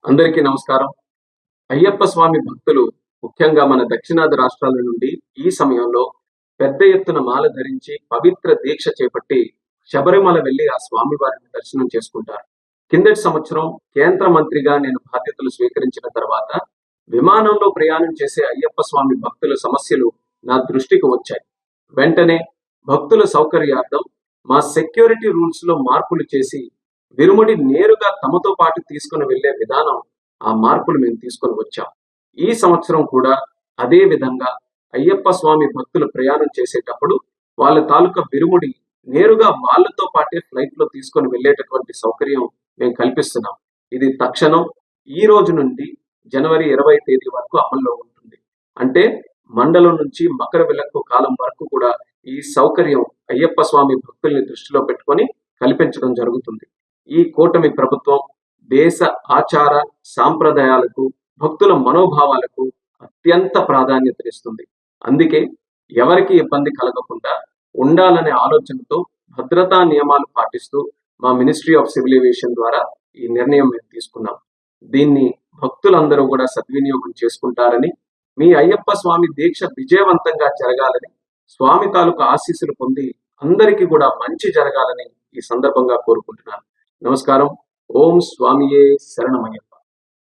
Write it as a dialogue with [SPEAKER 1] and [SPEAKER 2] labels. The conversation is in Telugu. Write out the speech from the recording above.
[SPEAKER 1] అందరికీ నమస్కారం. అయ్యప్ప స్వామి భక్తులు ముఖ్యంగా మన దక్షిణాది రాష్ట్రాల నుండి ఈ సమయంలో పెద్ద ఎత్తున మాల ధరించి పవిత్ర దీక్ష చేపట్టి శబరిమల వెళ్లి ఆ స్వామి వారిని దర్శనం చేసుకుంటారు. కిందటి సంవత్సరం కేంద్ర మంత్రిగా నేను బాధ్యతలు స్వీకరించిన తర్వాత విమానంలో ప్రయాణం చేసే అయ్యప్ప స్వామి భక్తుల సమస్యలు నా దృష్టికి వచ్చాయి. వెంటనే భక్తుల సౌకర్యార్థం మా సెక్యూరిటీ రూల్స్ లో మార్పులు చేసి విరుముడి నేరుగా తమతో పాటు తీసుకుని వెళ్లే విధానం, ఆ మార్పులు మేము తీసుకొని వచ్చాం. ఈ సంవత్సరం కూడా అదే విధంగా అయ్యప్ప స్వామి భక్తులు ప్రయాణం చేసేటప్పుడు వాళ్ళ తాలూకా విరుముడి నేరుగా వాళ్ళతో పాటే ఫ్లైట్ లో తీసుకొని వెళ్లేటటువంటి సౌకర్యం మేము కల్పిస్తున్నాం. ఇది తక్షణం ఈ రోజు నుండి జనవరి 20 తేదీ వరకు అమల్లో ఉంటుంది. అంటే మండలం నుంచి మకర విలక్కు కాలం వరకు కూడా ఈ సౌకర్యం అయ్యప్ప స్వామి భక్తుల్ని దృష్టిలో పెట్టుకొని కల్పించడం జరుగుతుంది. ఈ కూటమి ప్రభుత్వం దేశ ఆచార సాంప్రదాయాలకు, భక్తుల మనోభావాలకు అత్యంత ప్రాధాన్యతనిస్తుంది. అందుకే ఎవరికి ఇబ్బంది కలగకుండా ఉండాలనే ఆలోచనతో భద్రతా నియమాలు పాటిస్తూ మా మినిస్ట్రీ ఆఫ్ సివిల్ ఏవియేషన్ ద్వారా ఈ నిర్ణయం మేము తీసుకున్నాం. దీన్ని భక్తులందరూ కూడా సద్వినియోగం చేసుకుంటారని, మీ అయ్యప్ప స్వామి దీక్ష విజయవంతంగా జరగాలని, స్వామి తాలూకు ఆశీస్సులు పొంది అందరికీ కూడా మంచి జరగాలని ఈ సందర్భంగా కోరుకుంటున్నాను. నమస్కారం. ఓం స్వామియే శరణమయ్యప్ప.